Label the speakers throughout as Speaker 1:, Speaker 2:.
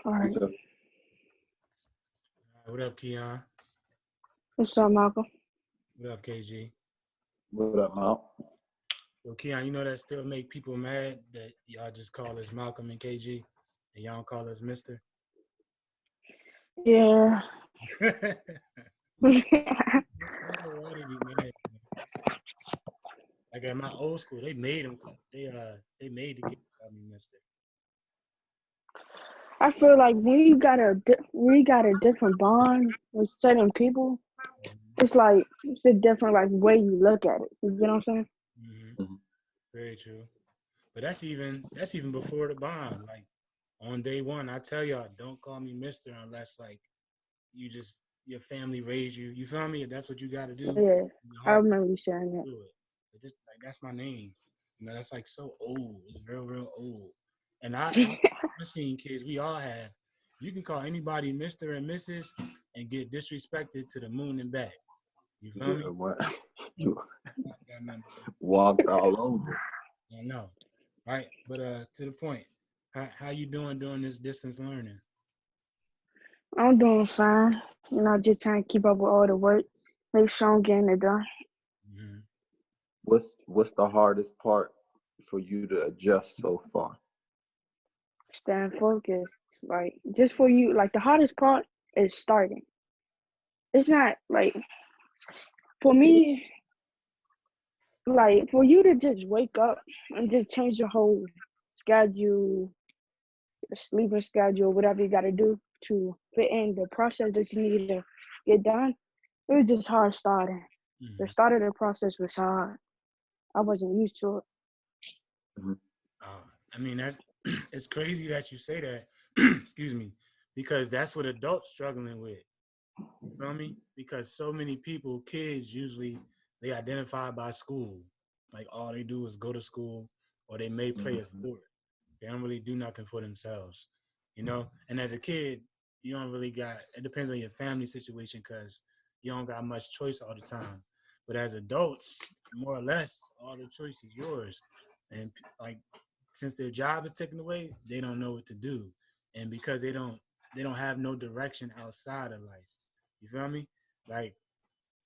Speaker 1: All right.
Speaker 2: What's up?
Speaker 3: What up, Keon?
Speaker 1: What's up, Malcolm?
Speaker 3: What up, KG?
Speaker 2: What up, Mal?
Speaker 3: Well, Keon, you know that still make people mad that y'all just call us Malcolm and KG and y'all don't call us Mister?
Speaker 1: Yeah.
Speaker 3: I don't know why they be mad. Man. Like at my old school, they made them. They made the kid call me Mister.
Speaker 1: I feel like when you got a different bond with certain people, it's like it's a different like way you look at it. You get what I'm saying?
Speaker 3: Mm-hmm.
Speaker 2: Mhm.
Speaker 3: Very true. But that's even before the bond. Like on day one, I tell y'all, don't call me Mister unless like you just your family raised you. You feel me? If that's what you got to do,
Speaker 1: Yeah.
Speaker 3: your
Speaker 1: I
Speaker 3: heart
Speaker 1: remember you saying that.
Speaker 3: do it. But just like that's my name. You know, that's like so old. It's real old. And I seen kids. We all have. You can call anybody Mister and Mrs. and get disrespected to the moon and back. You feel me?
Speaker 2: Yeah, what? You
Speaker 3: Got nothing.
Speaker 2: walked all over.
Speaker 3: I know, right? But to the point. How you doing this distance learning?
Speaker 1: I'm doing fine. You know, just trying to keep up with all the work. Make sure I'm getting it done.
Speaker 3: Mm-hmm.
Speaker 2: What's the hardest part for you to adjust so far?
Speaker 1: Staying focused. Like just for you, like the hardest part is starting. It's not like for me, like for you to just wake up and just change your whole schedule, sleeping schedule, whatever you got to do to fit in the process that you need to get done. It was just hard starting. The
Speaker 3: Mm-hmm.
Speaker 1: start of the process was hard. I wasn't used to it.
Speaker 2: Mhm.
Speaker 3: I mean that it's crazy that you say that. Excuse me, because that's what adults struggling with. You feel me? Because so many people, kids usually they identify by school. Like all they do is go to school or they may play a
Speaker 2: Mhm.
Speaker 3: sport. They don't really do nothing for themselves. You know? And as a kid, you don't really got it depends on your family situation because you don't got much choice all the time. But as adults, more or less, all the choice is yours. And like since their job is taken away, they don't know what to do. And because they don't have no direction outside of life. You feel me? Like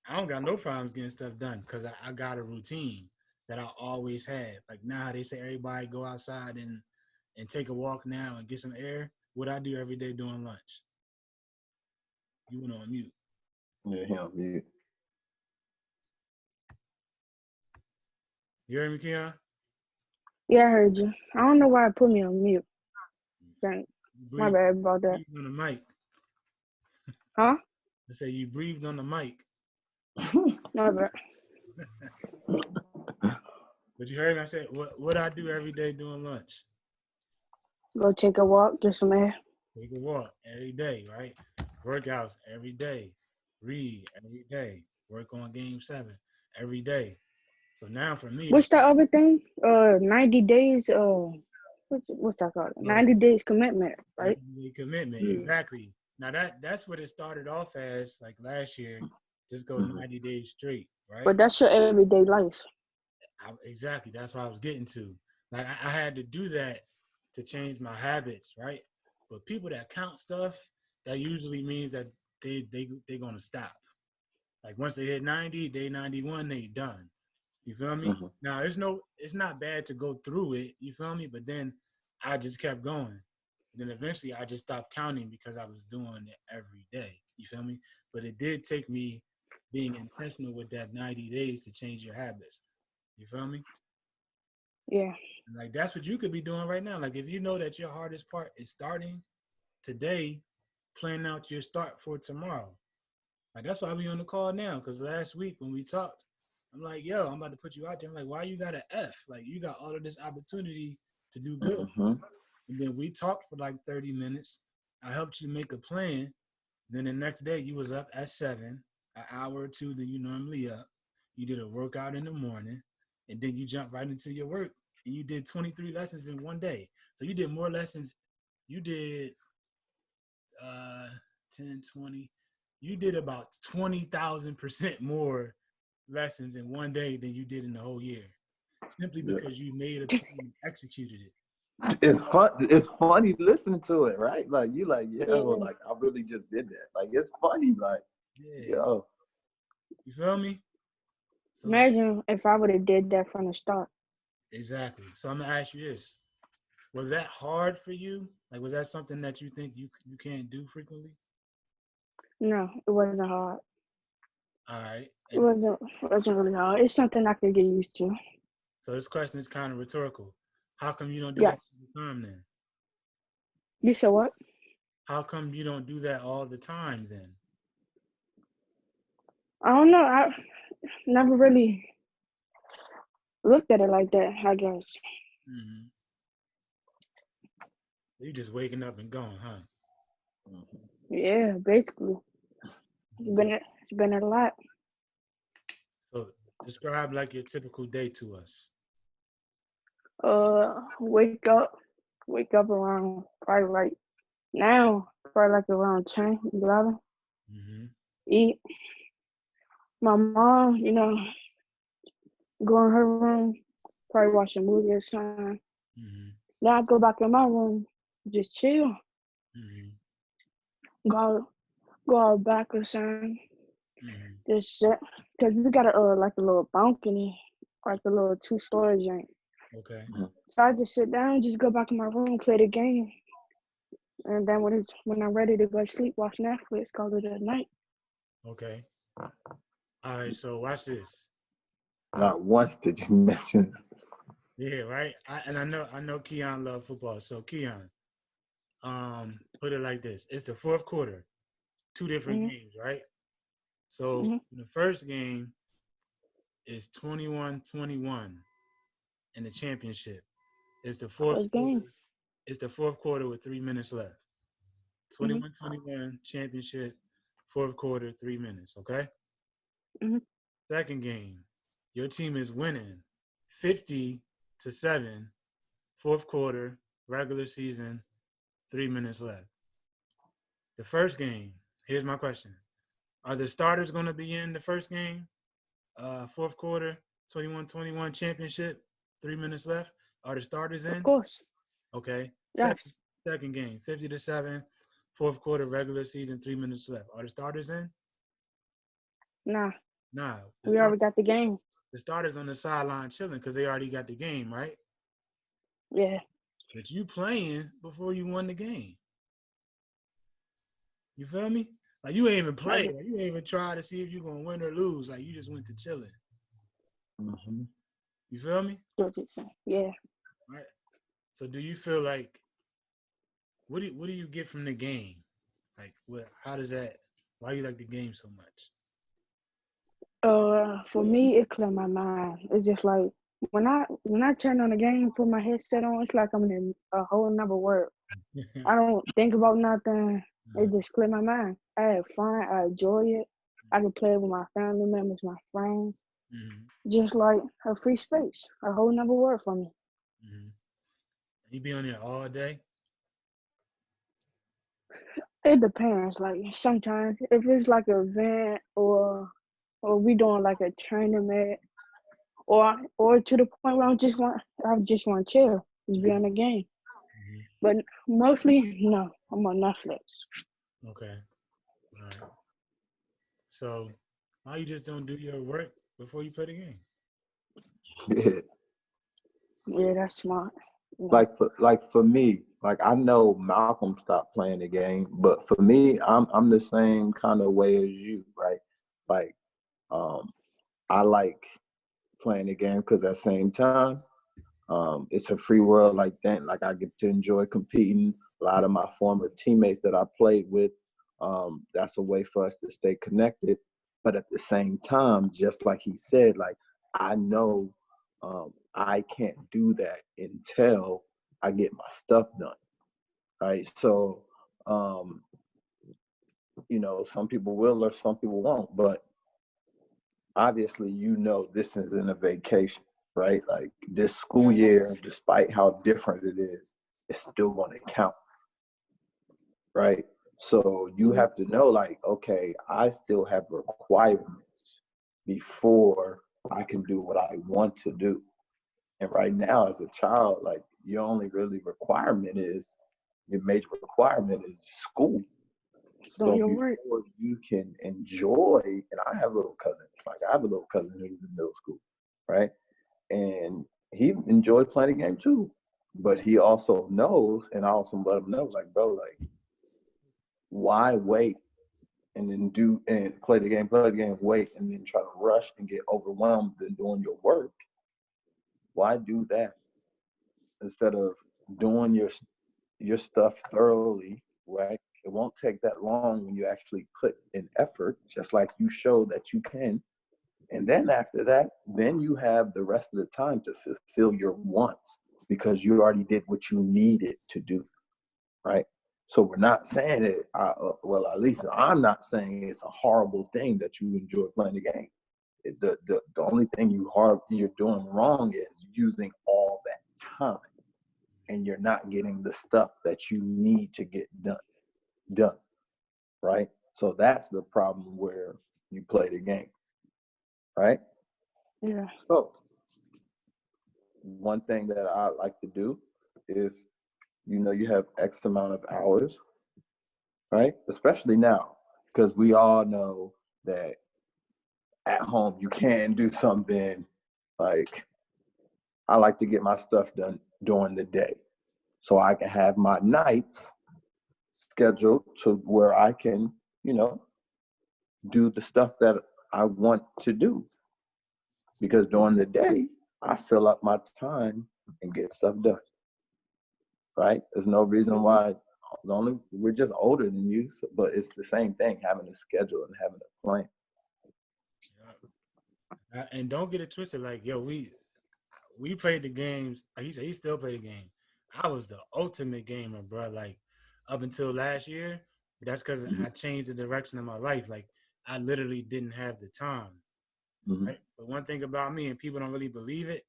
Speaker 3: I don't got no problems getting stuff done because I got a routine that I always had. Like now they say everybody go outside and take a walk now and get some air. What I do every day during lunch. You went on mute.
Speaker 2: Yeah, him. Yeah.
Speaker 3: You heard me, Keon?
Speaker 1: Yeah, I heard you. I don't know why it put me on mute. Dang. My
Speaker 3: Breathe,
Speaker 1: bad about that.
Speaker 3: breathe on the mic.
Speaker 1: Huh?
Speaker 3: I say you breathed on the mic.
Speaker 1: My bad.
Speaker 3: But you heard me. I said what I do every day during lunch.
Speaker 1: Go take a walk, get some air.
Speaker 3: Take a walk every day, right? Workouts every day. Read every day. Work on game 7 every day. So now for me, it's
Speaker 1: What's the other thing? 90 days. What's that called?
Speaker 3: uh,
Speaker 1: 90 days commitment, right?
Speaker 3: 90-day commitment.
Speaker 1: Yeah.
Speaker 3: Exactly. Now that's what it started off as. Like last year, just go
Speaker 2: Mhm.
Speaker 3: 90 days straight, right?
Speaker 1: But that's your everyday life.
Speaker 3: Exactly. That's what I was getting to. Like I had to do that to change my habits, right? But people that count stuff, that usually means that they're gonna stop. Like once they hit 90, day 91, they done. You feel me?
Speaker 2: Mhm.
Speaker 3: Now it's not bad to go through it, you feel me? But then I just kept going. Then eventually I just stopped counting because I was doing it every day. You feel me? But it did take me being intentional with that 90 days to change your habits. You feel me?
Speaker 1: Yeah.
Speaker 3: And like that's what you could be doing right now. Like if you know that your hardest part is starting today, plan out your start for tomorrow. Like that's why we on the call now. Because last week when we talked, I'm like, yo, I'm about to put you out there. I'm like, why you got an F? Like you got all of this opportunity to do good.
Speaker 2: Mhm.
Speaker 3: And then we talked for like 30 minutes. I helped you make a plan. Then the next day you was up at 7, an hour or two than you normally up. You did a workout in the morning, and then you jumped right into your work. And you did 23 lessons in one day. So you did more lessons. You did uh 10, 20. You did about 20,000% more lessons in one day than you did in the whole year. Simply
Speaker 2: Yeah.
Speaker 3: because you made a plan and executed it.
Speaker 2: It's fun. It's funny listening to it, right? Like you, like yo,
Speaker 1: Yeah.
Speaker 2: like I really just did that. Like it's funny, like
Speaker 3: Yeah.
Speaker 2: yo.
Speaker 3: You feel me? So
Speaker 1: Imagine if I would have did that from the start.
Speaker 3: exactly. So I'm gonna ask you this: was that hard for you? Like, was that something that you think you can't do frequently?
Speaker 1: No, it wasn't hard.
Speaker 3: All right.
Speaker 1: It
Speaker 3: And
Speaker 1: wasn't really hard. It's something I could get used to.
Speaker 3: so this question is kind of rhetorical. How come you don't do that
Speaker 1: Yes.
Speaker 3: all the time then?
Speaker 1: You said what?
Speaker 3: How come you don't do that all the time then?
Speaker 1: I don't know. I never really looked at it like that, I guess.
Speaker 3: Mm-hmm. You just waking up and going, huh?
Speaker 1: Yeah, basically.
Speaker 3: Okay.
Speaker 1: It's been a lot.
Speaker 3: So describe like your typical day to us.
Speaker 1: Wake up around probably like now, probably like around 10, 11.
Speaker 3: Mm-hmm.
Speaker 1: Eat. My mom, go in her room, probably watch a movie or something.
Speaker 3: Mm-hmm.
Speaker 1: Then I go back in my room, just chill.
Speaker 3: Mm-hmm.
Speaker 1: Go go out back or something.
Speaker 3: Mm-hmm.
Speaker 1: Just sit. Cause we got a like a little balcony, like a little 2-story joint.
Speaker 3: Okay.
Speaker 1: So I just sit down, just go back in my room, play the game, and then when I'm ready to go to sleep, watch Netflix, call it a night.
Speaker 3: Okay. All right. So watch this.
Speaker 2: Not once did you mention.
Speaker 3: Yeah, right. I know Keon love football. So Keon, put it like this: it's the fourth quarter, two different
Speaker 1: Mhm.
Speaker 3: games, right? So
Speaker 1: Mhm.
Speaker 3: the first game is 21-21 in the championship. It's the fourth
Speaker 1: First
Speaker 3: quarter.
Speaker 1: game.
Speaker 3: It's the fourth quarter with 3 minutes left.
Speaker 1: Mhm.
Speaker 3: 21-21 championship, fourth quarter, 3 minutes. Okay.
Speaker 1: Mhm.
Speaker 3: Second game, your team is winning 50-7, fourth quarter, regular season, 3 minutes left. The first game, here's my question. Are the starters going to be in the first game? Fourth quarter, 21-21 championship, 3 minutes left. Are the starters
Speaker 1: Of
Speaker 3: in?
Speaker 1: course.
Speaker 3: Okay. Second
Speaker 1: Yes.
Speaker 3: second game, 50-7, fourth quarter, regular season, 3 minutes left. Are the starters in?
Speaker 1: Nah.
Speaker 3: Nah. The
Speaker 1: We
Speaker 3: start
Speaker 1: already got the game.
Speaker 3: the starters on the sideline chilling because they already got the game, right?
Speaker 1: Yeah.
Speaker 3: But you playing before you won the game. You feel me? Like you ain't even
Speaker 1: I
Speaker 3: play.
Speaker 1: get
Speaker 3: Like you ain't even try to see if you're gonna win or lose. Like you just went to chilling.
Speaker 2: Mm-hmm.
Speaker 3: You feel me?
Speaker 1: what you're saying. Yeah.
Speaker 3: Right. So do you feel like what do you get from the game? Like what how does that why you like the game so much?
Speaker 1: For me, it cleared my mind. It's just like when I turn on the game, put my headset on, it's like I'm in a whole nother world. I don't think about nothing. It just cleared my mind. I had fun. I enjoy it. I can play with my family members, my friends.
Speaker 3: Mm-hmm.
Speaker 1: Just like a free space, a whole nother world for me.
Speaker 3: Mm-hmm. You be on there all day?
Speaker 1: It depends. Like sometimes, if it's like an event or we doing like a tournament, or to the point where I just want to chill, just be on the game.
Speaker 3: Mm-hmm.
Speaker 1: But mostly, no, I'm on Netflix.
Speaker 3: Okay. All right. So why you just don't do your work before you play the game?
Speaker 1: Yeah, that's smart.
Speaker 2: like for me, like I know Malcolm stopped playing the game, but for me, I'm the same kind of way as you, right? Like um I like playing the game because at the same time, it's a free world like that. Like I get to enjoy competing. A lot of my former teammates that I played with, that's a way for us to stay connected. But at the same time, just like he said, like I know I can't do that until I get my stuff done. Right. So um, some people will or some people won't, but obviously this isn't a vacation, right? Like this school year, despite how different it is, it's still going to count, right? So you
Speaker 1: Mhm.
Speaker 2: have to know, like, okay, I still have requirements before I can do what I want to do. And right now, as a child, like your only really requirement is your major requirement is school.
Speaker 1: Doing
Speaker 2: So
Speaker 1: your work.
Speaker 2: before you can enjoy, and I have little cousins. Like I have a little cousin who's in middle school, right? And he enjoyed playing the game too. But he also knows, and I also let him know, like, bro, like, why wait and then do and play the game, wait, and then try to rush and get overwhelmed in doing your work? Why do that instead of doing your stuff thoroughly, right? It won't take that long when you actually put in effort, just like you show that you can. And then after that, then you have the rest of the time to fulfill your wants because you already did what you needed to do, right? So we're not saying it. Well, at least I'm not saying it's a horrible thing that you enjoy playing the game. The only thing you're doing wrong is using all that time, and you're not getting the stuff that you need to get done, right? So that's the problem where you play the game, right?
Speaker 1: Yeah.
Speaker 2: So one thing that I like to do, if you know you have X amount of hours, right? Especially now, because we all know that at home you can do something. Like I like to get my stuff done during the day, so I can have my nights scheduled to where I can, you know, do the stuff that I want to do. Because during the day, I fill up my time and get stuff done. Right? There's no reason
Speaker 1: Mhm.
Speaker 2: why. The only we're just older than you, but it's the same thing. Having a schedule and having a plan.
Speaker 3: And don't get it twisted. Like, yo, we played the games. Like he said, he still played the game. I was the ultimate gamer, bro. Like up until last year, but that's because
Speaker 2: Hmm.
Speaker 3: I changed the direction of my life. Like I literally didn't have the time.
Speaker 2: Hmm.
Speaker 3: Right. But one thing about me, and people don't really believe it,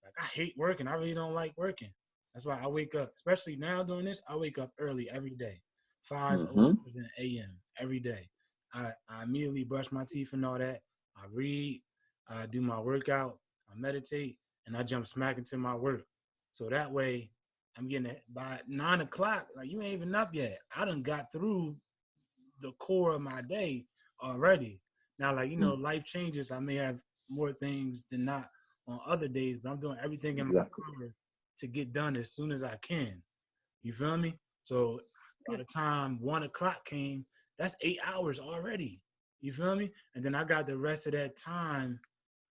Speaker 3: like I hate working. I really don't like working. That's why I wake up, especially now doing this. I wake up early every day, 5:07 a.m. every day. I immediately brush my teeth and all that. I read, I do my workout, I meditate, and I jump smack into my work. So that way, I'm getting it by 9 o'clock. Like you ain't even up yet. I done got through the core of my day already. Now, like life changes. I may have more things than not on other days, but I'm doing everything in my
Speaker 2: Exactly.
Speaker 3: power to get done as soon as I can. You feel me? So by the time 1 o'clock came, that's 8 hours already. You feel me? And then I got the rest of that time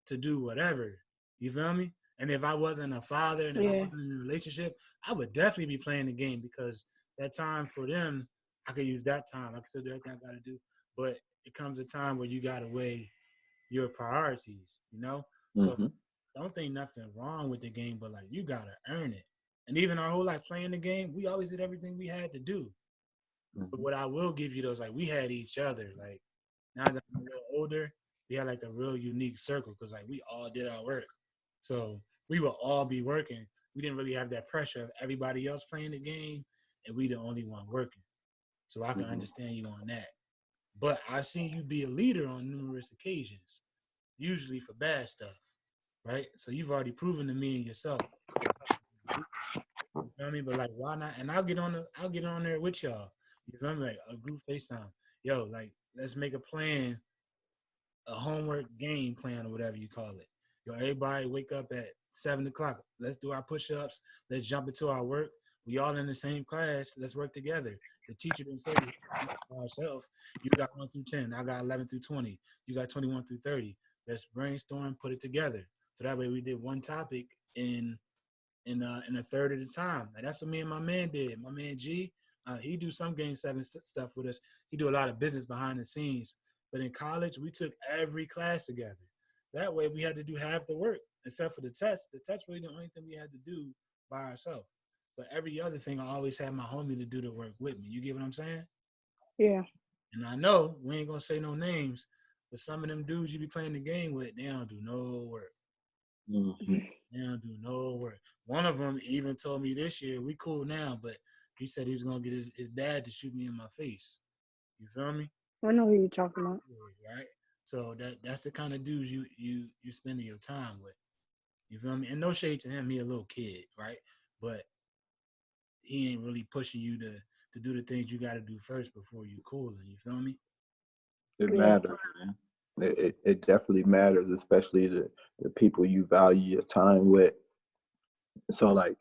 Speaker 3: to do whatever. You feel me? And if I wasn't a father and if I
Speaker 1: Yeah.
Speaker 3: wasn't in a relationship, I would definitely be playing the game because that time for them, I could use that time. I could still do everything I gotta do. But it comes a time where you gotta weigh your priorities. So
Speaker 2: Hmm.
Speaker 3: don't think nothing wrong with the game, but like you gotta earn it. And even our whole life playing the game, we always did everything we had to do. But
Speaker 2: Hmm.
Speaker 3: what I will give you though is like we had each other. Like now that I'm a little older, we had like a real unique circle because like we all did our work. So we would all be working. We didn't really have that pressure of everybody else playing the game and we the only one working. So I can
Speaker 2: Hmm.
Speaker 3: understand you on that. But I've seen you be a leader on numerous occasions, usually for bad stuff, right? So you've already proven to me and yourself. You know what I mean? But like, why not? And I'll get on there with y'all. You feel me? Like a group FaceTime. Yo, like, let's make a plan, a homework game plan or whatever you call it. Yo, everybody wake up at 7 o'clock. Let's do our push-ups. Let's jump into our work. We all in the same class. Let's work together. The teacher didn't say we by ourselves. You got 1 through 10. I got 11 through 20. You got 21 through 30. Let's brainstorm, put it together. So that way we did one topic in a third of the time. Like that's what me and my man did. My man G, he do some game seven stuff with us. He do a lot of business behind the scenes. But in college, we took every class together. That way, we had to do half the work, except for the test. The test really the only thing we had to do by ourselves. But every other thing, I always had my homie to do the work with me. You get what I'm saying?
Speaker 1: Yeah.
Speaker 3: And I know we ain't gonna say no names, but some of them dudes you be playing the game with, they don't do no work.
Speaker 2: Hmm.
Speaker 3: They don't do no work. One of them even told me this year, we cool now, but he said he was gonna get his dad to shoot me in my face. You feel me?
Speaker 1: I know who you're talking about.
Speaker 3: Right? So that's the kind of dudes you spending your time with. You feel me? And no shade to him, he a little kid, right? but he ain't really pushing you to do the things you got to do first before you cool. You feel me?
Speaker 2: It
Speaker 1: Yeah.
Speaker 2: matters, man. It definitely matters, especially the people you value your time with. So like,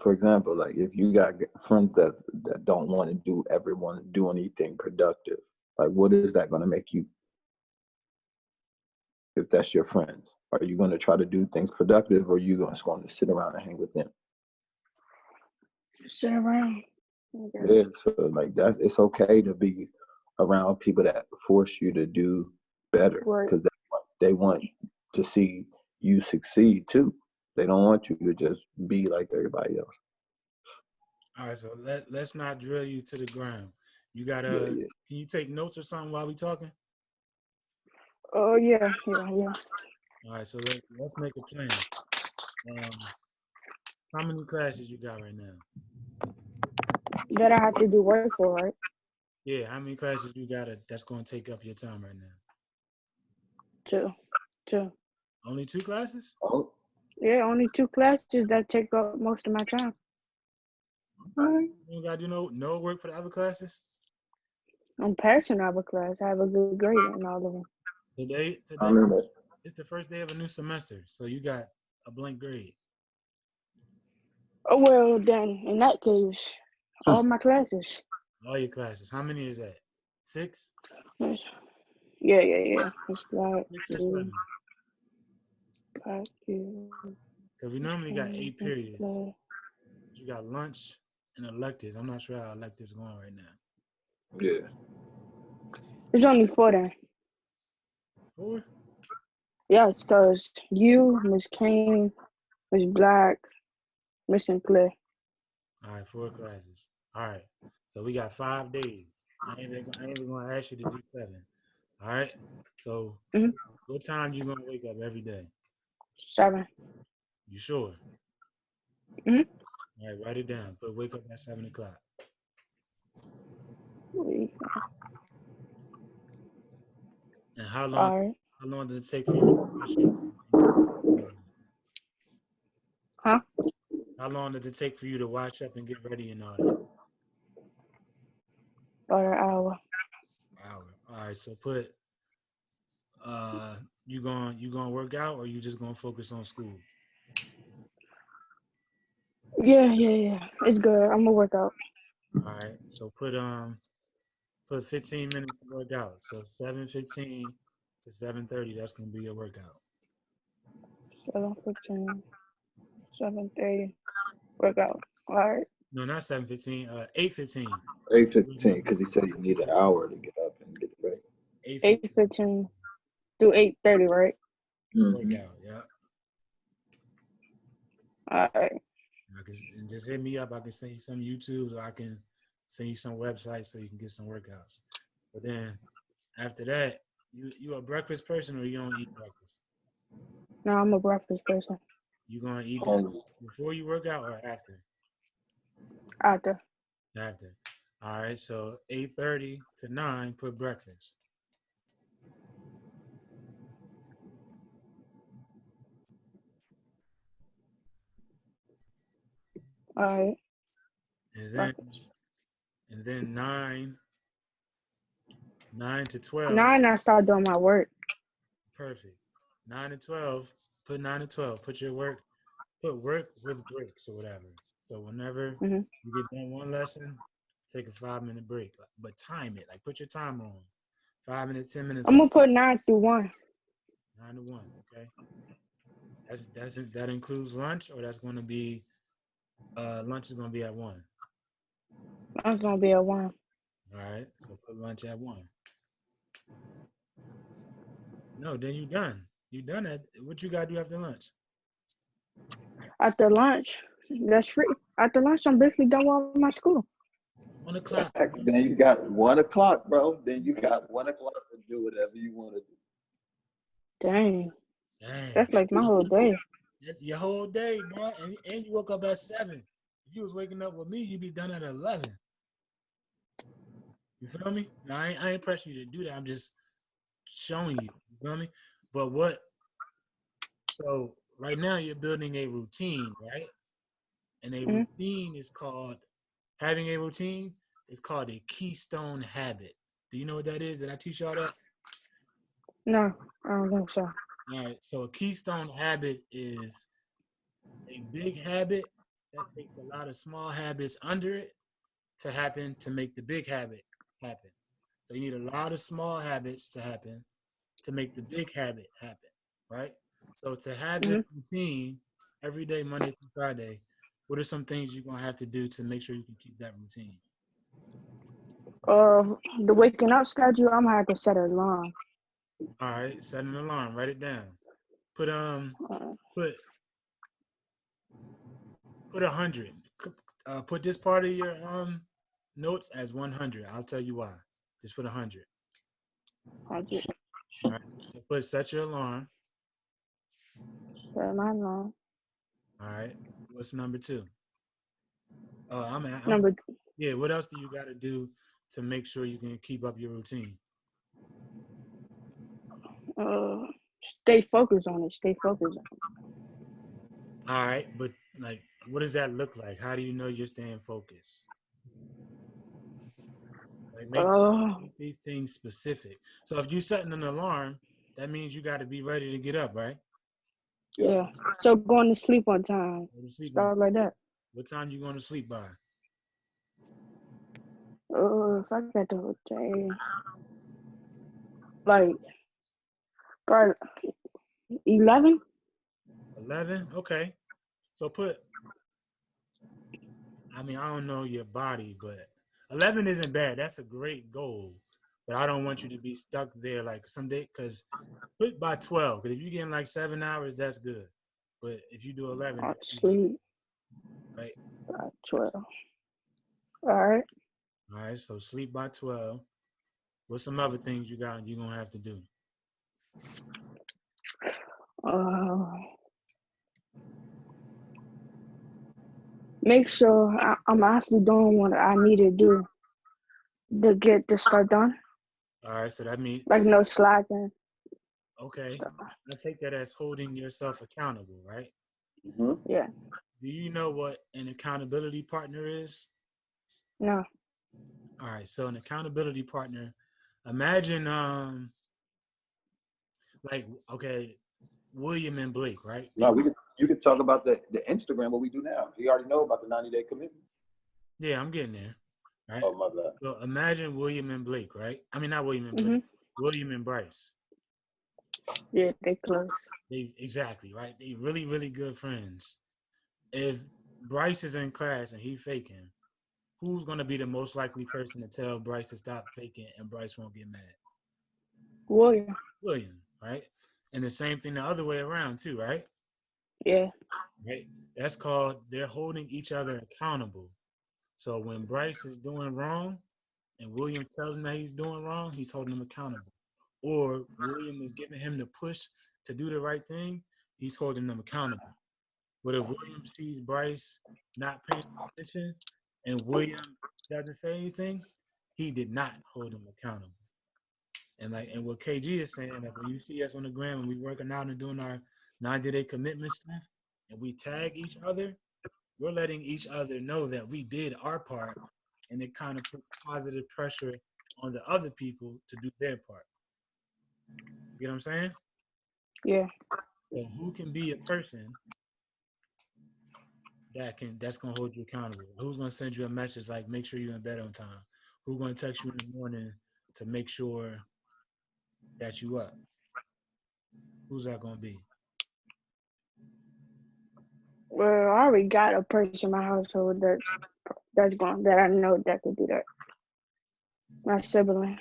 Speaker 2: for example, like if you got friends that don't want to do anything productive, like what is that going to make you? If that's your friends, are you going to try to do things productive, or are you just going to sit around and hang with them?
Speaker 1: Sit around. I
Speaker 2: Yeah,
Speaker 1: guess.
Speaker 2: so like that, it's okay to be around people that force you to do better
Speaker 1: Right.
Speaker 2: because they want to see you succeed too. They don't want you to just be like everybody else.
Speaker 3: All right, so let's not drill you to the ground. You
Speaker 2: Yeah,
Speaker 3: gotta
Speaker 2: yeah.
Speaker 3: can you take notes or something while we talking?
Speaker 1: Oh yeah.
Speaker 3: All right, so let's make a plan. Um, how many classes you got right now?
Speaker 1: That I have to do work for, right?
Speaker 3: Yeah, how many classes you got that's gonna take up your time right now?
Speaker 1: Two. Two.
Speaker 3: Only 2 classes?
Speaker 2: Oh,
Speaker 1: Yeah, only 2 classes that take up most of my time.
Speaker 2: okay.
Speaker 3: You don't gotta do no work for the other classes?
Speaker 1: I'm passing our class. I have a good grade in all of them.
Speaker 3: Today
Speaker 2: I mean,
Speaker 3: it's the first day of a new semester, so you got a blank grade.
Speaker 1: Oh well, then in that case, all my classes.
Speaker 3: All your classes. How many is that? 6?
Speaker 1: Yes. Yeah. It's like
Speaker 3: 6 or 7?
Speaker 1: black,
Speaker 3: Because we normally got 8 periods.
Speaker 1: black.
Speaker 3: You got lunch and electives. I'm not sure how electives going right now.
Speaker 2: yeah.
Speaker 1: It's only 4 then.
Speaker 3: 4?
Speaker 1: Yes, cause you, Miss Kane, Miss Black, Miss Sinclair.
Speaker 3: All right, 4 classes. All right. So we got 5 days. I ain't even gonna ask you to do 7. All right. So
Speaker 1: Mm-hmm.
Speaker 3: what time you gonna wake up every day?
Speaker 1: 7.
Speaker 3: You sure?
Speaker 1: Mm-hmm.
Speaker 3: All right, write it down. But wake up at 7 o'clock. And
Speaker 1: All right.
Speaker 3: how long does it take for you to wash up and get ready?
Speaker 1: Huh?
Speaker 3: How long does it take for you to wash up and get ready and all that?
Speaker 1: About an hour.
Speaker 3: Hour. All right, so put you gonna work out or you just gonna focus on school?
Speaker 1: Yeah. It's good. I'm gonna work out.
Speaker 3: All right, so put 15 minutes to work out. So 7:15 to 7:30, that's gonna be your workout.
Speaker 1: 7:15, 7:30. Work out. All right.
Speaker 3: No, not 7:15. 8:15.
Speaker 2: 8:15, because he said you need an hour to get up and get ready.
Speaker 3: 8:15
Speaker 1: 8:15 through 8:30, right?
Speaker 2: Mm-hmm.
Speaker 3: workout. Yeah.
Speaker 1: All right.
Speaker 3: And just hit me up. I can send you some YouTubes or I can send you some websites so you can get some workouts. But then after that, you a breakfast person or you don't eat breakfast?
Speaker 1: No, I'm a breakfast person.
Speaker 3: You gonna eat it
Speaker 2: Um,
Speaker 3: before you work out or after?
Speaker 1: After.
Speaker 3: After. All right. So 8:30 to 9, put breakfast.
Speaker 1: All right.
Speaker 3: And then
Speaker 1: Breakfast.
Speaker 3: and then 9 to 12.
Speaker 1: 9, I start doing my work.
Speaker 3: Perfect. 9 to 12. Put 9 to 12. Put work with breaks or whatever. So whenever
Speaker 1: Mm-hmm.
Speaker 3: you get done one lesson, take a 5-minute break. But time it. Like put your timer on. 5 minutes, 10 minutes,
Speaker 1: I'm
Speaker 3: whatever.
Speaker 1: gonna put 9 through 1.
Speaker 3: 9 to 1. Okay. That includes lunch, or that's gonna be lunch is gonna be at 1.
Speaker 1: That's gonna be a 1.
Speaker 3: All right. So put lunch at 1. No, then you done. You done at what you gotta do after lunch.
Speaker 1: After lunch, that's free. After lunch, I'm basically done with my school.
Speaker 3: 1 o'clock.
Speaker 2: then you got 1 o'clock, bro. Then you got 1 o'clock to do whatever you want to do.
Speaker 1: Dang.
Speaker 3: Dang.
Speaker 1: That's like my whole day.
Speaker 3: Your whole day, bro. And you woke up at 7. If you was waking up with me, you'd be done at 11. You feel me? Now, I ain't pressing you to do that. I'm just showing you. You feel me? But so right now you're building a routine, right? And a
Speaker 1: Mm-hmm.
Speaker 3: routine is called, having a routine is called a keystone habit. Do you know what that is? Did I teach y'all that?
Speaker 1: No, I don't think so.
Speaker 3: All right. So a keystone habit is a big habit that takes a lot of small habits under it to happen to make the big habit happen. So you need a lot of small habits to happen to make the big habit happen, right? So to have this
Speaker 1: Mm-hmm.
Speaker 3: routine every day, Monday through Friday, what are some things you're gonna have to do to make sure you can keep that routine?
Speaker 1: The waking up schedule, I'm gonna have to set an alarm.
Speaker 3: All right, set an alarm, write it down. Put
Speaker 1: Uh,
Speaker 3: put put 100. Put this part of your notes as 100. I'll tell you why. Just put 100.
Speaker 1: I just
Speaker 3: All right. So put set your alarm.
Speaker 1: set my alarm.
Speaker 3: All right. What's number two? I'm
Speaker 1: Number
Speaker 3: yeah. What else do you got to do to make sure you can keep up your routine?
Speaker 1: uh, stay focused on it. Stay focused on
Speaker 3: All right, but like, what does that look like? How do you know you're staying focused? Like,
Speaker 1: it.
Speaker 3: make these things specific. So if you're setting an alarm, that means you got to be ready to get up, right?
Speaker 1: Yeah. So going to sleep on time.
Speaker 3: Go to sleep on.
Speaker 1: Stuff like that.
Speaker 3: What time you going to sleep by?
Speaker 1: If I got the day, like, probably 11.
Speaker 3: 11. Okay. So put. I mean, I don't know your body, but 11 isn't bad. That's a great goal. But I don't want you to be stuck there like someday, because put by 12. Because if you're getting like 7 hours, that's good. But if you do 11,
Speaker 1: I'll
Speaker 3: that's good,
Speaker 1: sleep
Speaker 3: right?
Speaker 1: by 12. All right.
Speaker 3: All right. So sleep by 12. What's some other things you're gonna have to do?
Speaker 1: Uh, make sure I'm actually doing what I need to do to get this stuff done.
Speaker 3: All right. So that
Speaker 1: Like
Speaker 3: means,
Speaker 1: no slacking
Speaker 3: okay,
Speaker 1: stuff.
Speaker 3: I take that as holding yourself accountable, right?
Speaker 2: Mm-hmm.
Speaker 1: Yeah.
Speaker 3: Do you know what an accountability partner is?
Speaker 1: No.
Speaker 3: All right. So an accountability partner, imagine like, okay, William and Blake, right?
Speaker 2: No, you could talk about the Instagram, what we do now. You already know about the 90-day commitment.
Speaker 3: Yeah, I'm getting there, right?
Speaker 2: Oh, my bad.
Speaker 3: So imagine William and Blake, right? I mean, not William and Blake,
Speaker 1: Mhm.
Speaker 3: William and Bryce.
Speaker 1: Yeah, they close.
Speaker 3: They exactly right. They really, really good friends. If Bryce is in class and he faking, who's gonna be the most likely person to tell Bryce to stop faking and Bryce won't get mad?
Speaker 1: William.
Speaker 3: William, right? And the same thing the other way around too, right?
Speaker 1: Yeah.
Speaker 3: Right. That's called they're holding each other accountable. So when Bryce is doing wrong and William tells him that he's doing wrong, he's holding him accountable. Or William is giving him the push to do the right thing, he's holding them accountable. But if William sees Bryce not paying attention and William doesn't say anything, he did not hold him accountable. And what KG is saying, like when you see us on the gram and we working out and doing our 90-day commitment stuff and we tag each other, we're letting each other know that we did our part, and it kind of puts positive pressure on the other people to do their part. You know what I'm saying?
Speaker 1: Yeah.
Speaker 3: So who can be a person that's gonna hold you accountable? Who's gonna send you a message like make sure you're in bed on time? Who's gonna text you in the morning to make sure that you up? Who's that gonna be?
Speaker 1: Well, I already got a person in my household that's going that I know that could do that. My sibling.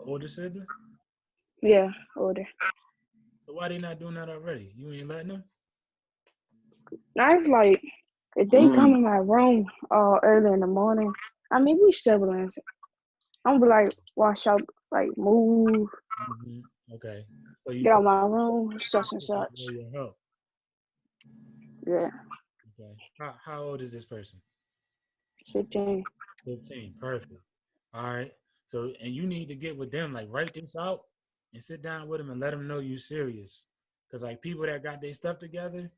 Speaker 3: Older sibling?
Speaker 1: Yeah, older.
Speaker 3: So why they not doing that already? You ain't letting them?
Speaker 1: Now it's like if they come in my room early in the morning, I mean we siblings. I'm be like wash up, like move,
Speaker 3: Mm-hmm. Okay. So you
Speaker 1: get out
Speaker 3: put
Speaker 1: my room, such and such.
Speaker 3: your help.
Speaker 1: Yeah,
Speaker 3: Okay. How old is this person?
Speaker 1: 16.
Speaker 3: 15. Perfect. All right. So, and you need to get with them, like write this out and sit down with them and let them know you serious. Because like people that got their stuff together,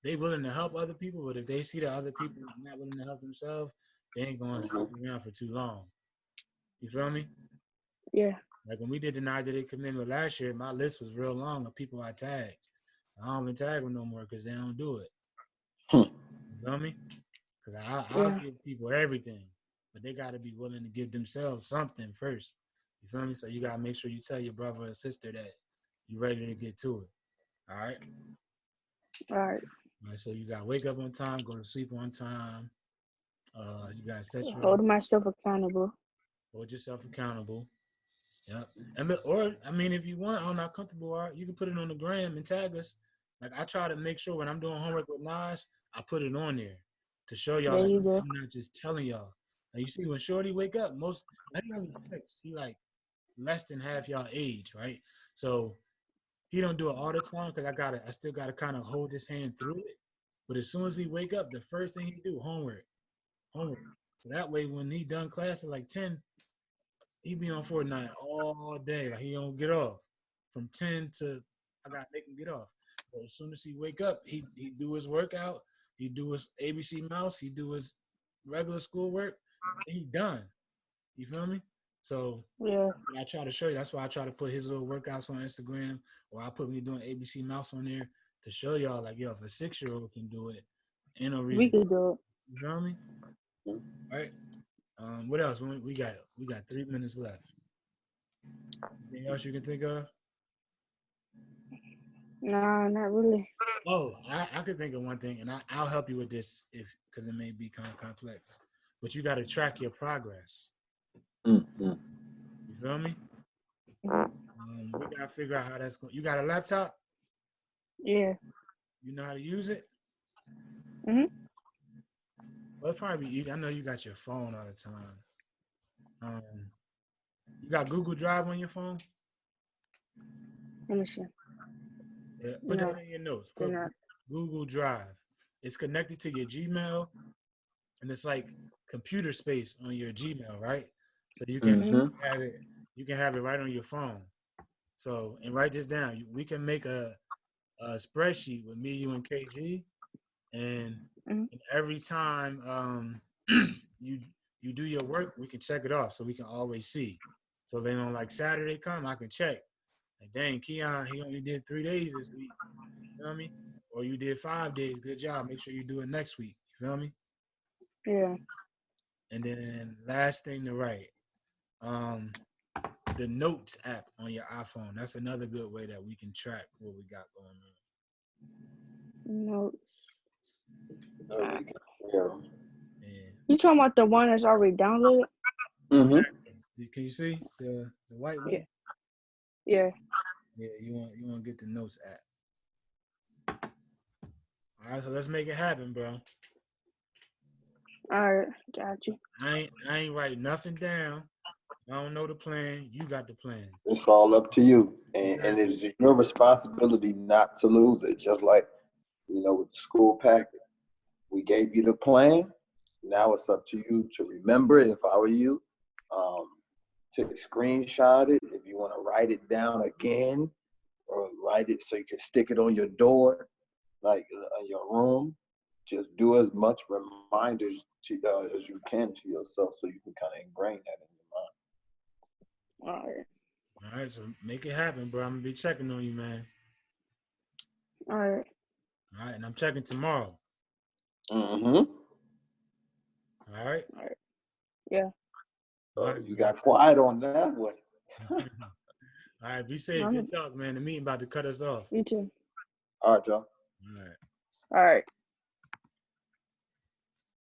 Speaker 3: they willing to help other people, but if they see that other people not willing to help themselves, they ain't gonna stick around for too long. You feel me?
Speaker 1: Yeah.
Speaker 3: Like when we did the 90-day commitment last year, my list was real long of people I tagged. I don't even tag them no more because they don't do it. You feel me? Because I'll give people everything, but they got to be willing to give themselves something first. You feel me? So you got to make sure you tell your brother or sister that you're ready to get to it. All right?
Speaker 1: All right.
Speaker 3: All right, so you got to wake up on time, go to sleep on time. You got to set your
Speaker 1: Holding myself accountable.
Speaker 3: hold yourself accountable. Yep. And look, or I mean, if you want, I'm not comfortable, all right, you can put it on the gram and tag us. Like I try to make sure when I'm doing homework with Nas, I put it on there to show y'all
Speaker 1: There
Speaker 3: like
Speaker 1: you go.
Speaker 3: I'm not just telling y'all. Now you see when Shorty wake up, he only 6. He like less than half y'all age, right? So he don't do it all the time because I still gotta kind of hold his hand through it. But as soon as he wake up, the first thing he do, homework. So that way when he done class at like 10, he be on Fortnite all day. Like he don't get off. From 10 to I gotta make him get off. But as soon as he wake up, he do his workout, he do his ABC mouse, he do his regular schoolwork, and he done. You feel me? So
Speaker 1: Yeah.
Speaker 3: I try to show you. That's why I try to put his little workouts on Instagram, or I put me doing ABC mouse on there to show y'all like, yo, if a 6-year-old can do it, ain't no
Speaker 1: We
Speaker 3: reason.
Speaker 1: could do it.
Speaker 3: You feel me? All right. What else? We got 3 minutes left. Anything else you can think of?
Speaker 1: Nah, not really.
Speaker 3: Oh, I could think of one thing, and I'll help you with this because it may be kind of complex. But you got to track your progress.
Speaker 2: Mm-hmm.
Speaker 3: You feel me? We got to figure out how that's going. You got a laptop?
Speaker 1: Yeah.
Speaker 3: You know how to use it?
Speaker 1: Mhm.
Speaker 3: Well, it's probably easy. I know you got your phone all the time. You got Google Drive on your phone?
Speaker 1: Let me see.
Speaker 3: Yeah, put
Speaker 1: No,
Speaker 3: that in your notes.
Speaker 1: they're
Speaker 3: Put
Speaker 1: not.
Speaker 3: Google Drive. It's connected to your Gmail, and it's like computer space on your Gmail, right? So you can have it. You can have it right on your phone. So, and write this down. We can make a spreadsheet with me, you, and KG, and every time you do your work, we can check it off so we can always see. So then on like Saturday come, I can check. Like, dang, Keon, he only did 3 days this week. You know what I mean? Or you did 5 days. Good job. Make sure you do it next week. You feel me?
Speaker 1: Yeah.
Speaker 3: And then last thing to write, the Notes app on your iPhone. That's another good way that we can track what we got going on.
Speaker 1: Notes.
Speaker 2: Yeah.
Speaker 3: Yeah.
Speaker 1: You talking about the one that's already downloaded?
Speaker 2: Mm-hmm.
Speaker 3: Can you see the white one?
Speaker 1: Yeah. Yeah.
Speaker 3: Yeah, you want to get the Notes app. All right, so let's make it happen, bro.
Speaker 1: All right. Got you.
Speaker 3: I ain't writing nothing down. I don't know the plan. You got the plan.
Speaker 2: It's all up to you, and it's your responsibility not to lose it. Just like with the school packet, we gave you the plan. Now it's up to you to remember it. If I were you, to screenshot it. If you want to write it down again, or write it so you can stick it on your door, like in your room. Just do as much reminders as you can to yourself, so you can kind of ingrain that in your mind.
Speaker 1: All right.
Speaker 3: All right, so make it happen, bro. I'm gonna be checking on you, man.
Speaker 1: All right.
Speaker 3: All right, and I'm checking tomorrow.
Speaker 2: Mm-hmm.
Speaker 3: All right.
Speaker 1: All right. Yeah.
Speaker 2: So you got quiet on that one.
Speaker 3: All right, be safe. Good talk, man. The meeting about to cut us off.
Speaker 1: You too.
Speaker 2: All right, y'all.
Speaker 3: All right.
Speaker 1: All right.